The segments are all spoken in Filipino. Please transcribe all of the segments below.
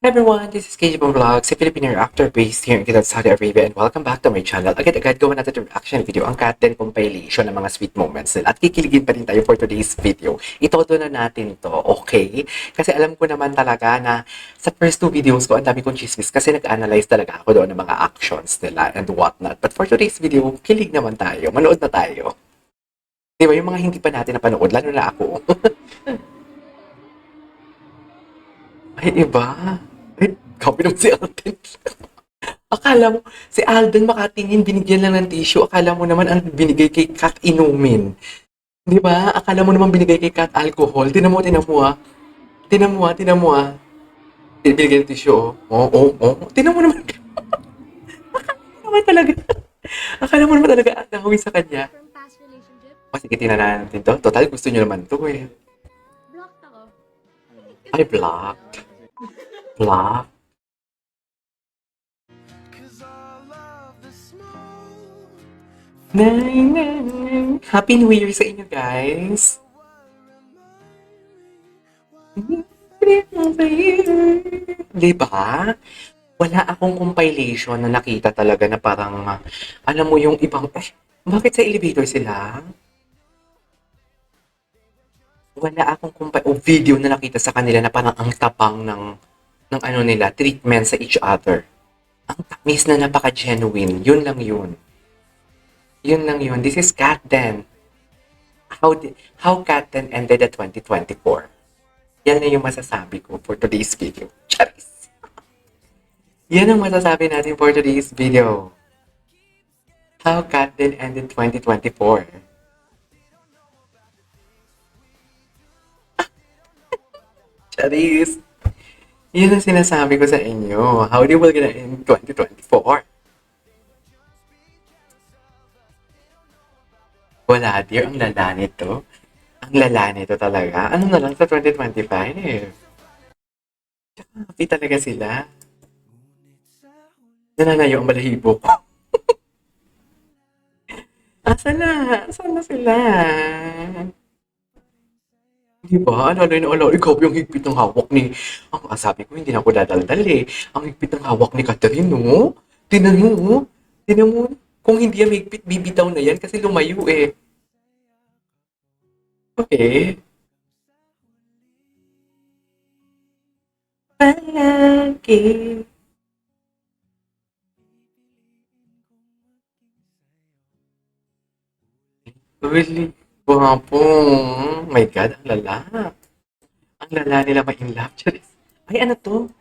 Hey everyone, this is KJ Vlogs, a Filipino actor based here in Riyadh, Saudi Arabia, and welcome back to my channel. Agad-agad gawa natin yung reaction video, ang cut and compilation ng mga sweet moments nila. At kikiligin pa rin tayo for today's video. Itodo na natin to, okay? Kasi alam ko naman talaga na sa first two videos ko, ang dami kong chismis kasi nag-analyze talaga ako doon ng mga actions nila and whatnot. But for today's video, kilig naman tayo. Manood na tayo. Di ba, yung mga hindi pa natin napanood, lalo na ako. Ay, iba. Ay, copy naman si Alden. Akala mo, si Alden makatingin, binigyan lang ng tissue. Akala mo naman ang binigay kay Kat inumin. Di ba? Akala mo naman binigay kay Kat alcohol. Tinan mo ah. Tinan mo ah. Binigay ng tissue oh. Tinan mo naman. Akala mo talaga. Akala mo naman talaga ang nahawin sa kanya. From past relationship, O sige, tingnan natin to. Total, gusto nyo naman to eh. blocked ako. Ay, blocked. Blocked. Nay. Happy New Year sa inyo, guys. Diba? Wala akong compilation na nakita talaga na parang, alam mo yung ibang, bakit sa elevator sila? Wala akong o video na nakita sa kanila na parang ang tapang ng ano nila, treatment sa each other. Ang tamis na napaka-genuine. Yun lang yun. Yun lang yun. This is Katten. How Katten ended the 2024. Yan na yung masasabi ko for today's video. Charis! Yan ang masasabi natin for today's video. How Katten ended 2024. Charis! Yan ang sinasabi ko sa inyo. How they will gonna end 2024. Wala, dear. Ang lala nito. Ang lala nito talaga. Ano na lang sa 2025? Happy talaga sila. Nananayo ang balahibo ko. Asan na? Asan na sila? Di ba? Ikaw yung higpit ng hawak ni... Ang sabi ko, hindi na ako dadaldal eh. Ang higpit ng hawak ni Catherine, no? Tinan mo, oh. Tinan mo. Kung hindi yan higpit, bibitaw na yan kasi lumayo eh. Okay. Palagi. Really? Guwapo. My God, ang lala. Ang lala nila ma-in love. Charis. Ay, ano to?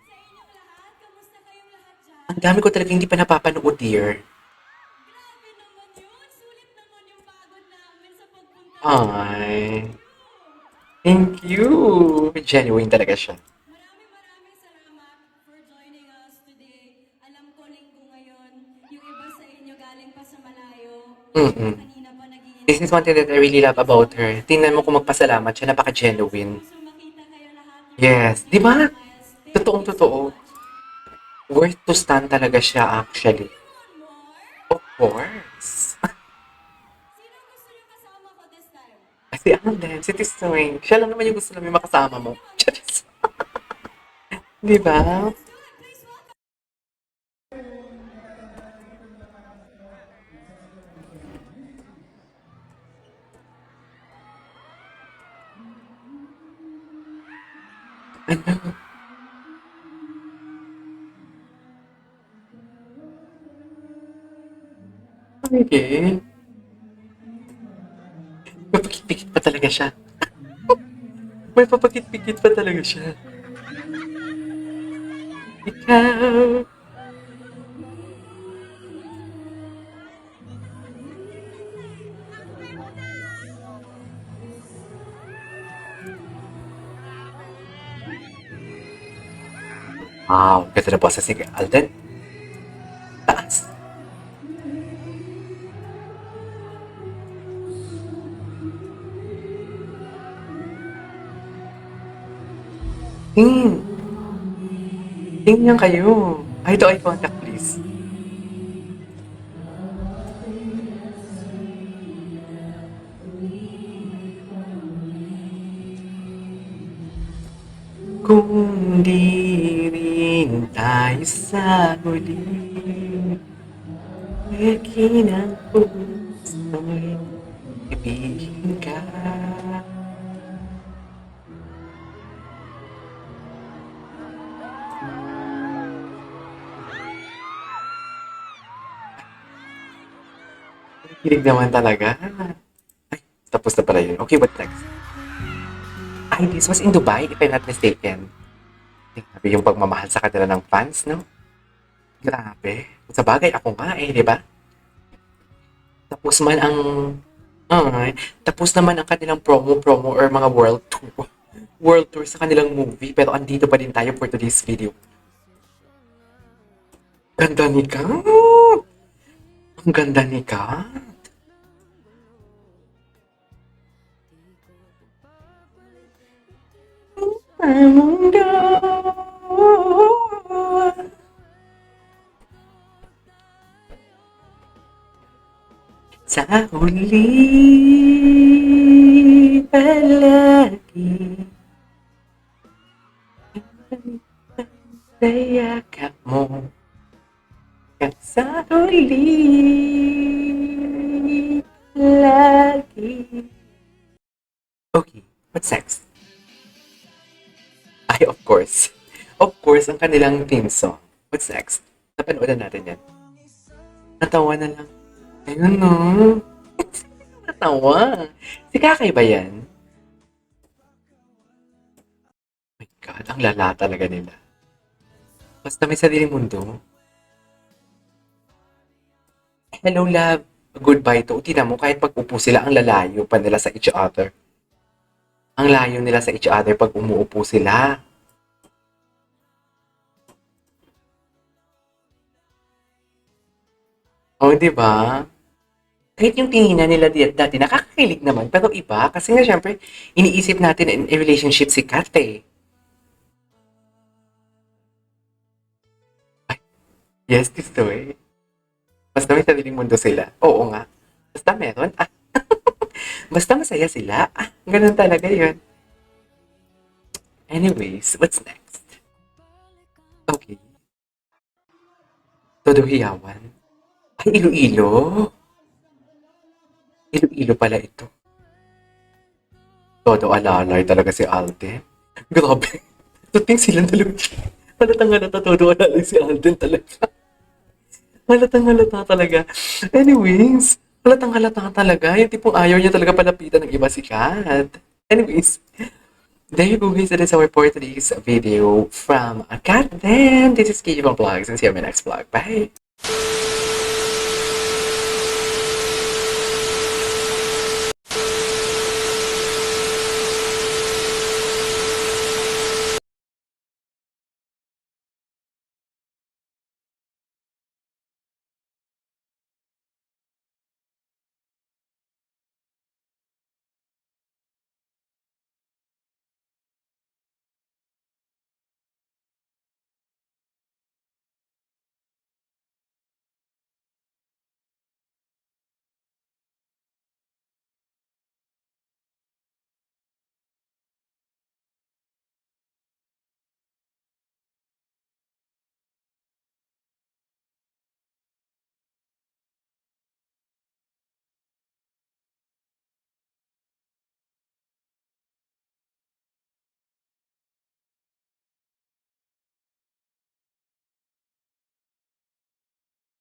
Ang dami ko talaga hindi pa napapanood, dear. Ay, thank you. Genuine talaga siya. Maraming salamat for joining us today. Alam ko linggo ngayon, yung iba sa inyo galing pa sa malayo. Mm-mm. Kanina pa nag-iintay. This is one thing that I really love about her. Tingnan mo kung magpasalamat siya, napaka-genuine. So makita kayo lahat ng Yes, di ba? guys. Thank you Totoong so totoo. much. Worth to stand talaga siya actually. One more. Of course. Sino gusto niyo kasama ko this time? Kasi Alden, si Tisoy, siya lang naman yung gusto namin makasama mo. Charis. Di ba? Let's do it. Please welcome. Ano? Okay. Papakit-pikit pa talaga siya. May papakit-pikit pa talaga siya. Ikaw. Wow, ganda na boses ni Alden. Taas. Hmm. Tingnan kayo. Ay, ito eye contact, please. Kung di maging tayo sa huli. Akin ang puso'y ibigin ka. Kilig naman talaga. Ay, tapos na pala yun. Okay, what next? Ay, this was in Dubai, if I'm not mistaken. Grabe yung pagmamahal sa kanila ng fans, no? Grabe. Sa bagay, ako nga eh, di ba? Tapos man ang... Ay, tapos naman ang kanilang promo or mga world tour. World tour sa kanilang movie. Pero andito pa din tayo for today's video. Ganda ni Kat! Ang ganda ni Kat! Ang mundo sa huli palagi sa yakap mo at sa huli palagi. Okay, what's next? Ay, of course. Of course, ang kanilang theme song. What's next? Napanood na natin yan. Natawa na lang. Ayun no. Natawa. Si Kakay ba yan? Oh my God, ang lala talaga nila. Basta may sariling mundo. Hello, love. Goodbye to. Tingnan mo, kahit pag-upo sila, ang lalayo pa nila sa each other. Ang layo nila sa each other pag umuupo sila. Oh, di ba? Kahit yung tinginan nila dati, nakakakilig naman. Pero iba, kasi nga syempre, iniisip natin in a relationship si Kat eh. Ay, yes, gusto eh. Basta may sariling mundo sila. Oo nga. Basta meron. Ah, basta masaya sila. Ah, ganun talaga yun. Anyways, what's next? Okay. Todo hiyawan. Ay, Iloilo. Iloilo pala ito. Todo alalay talaga si Alden. Grabe. Tuting silang dalawa. Halatang halata todo alalay si Alden talaga. Halatang halata talaga. Anyways, halatang halata talaga. Yung tipong ayaw niya talaga palapitan ng iba si Kat. Anyways, there you go guys. That is our for today's video from Kat. Then, this is Katie from Vlogs and see you in my next vlog. Bye!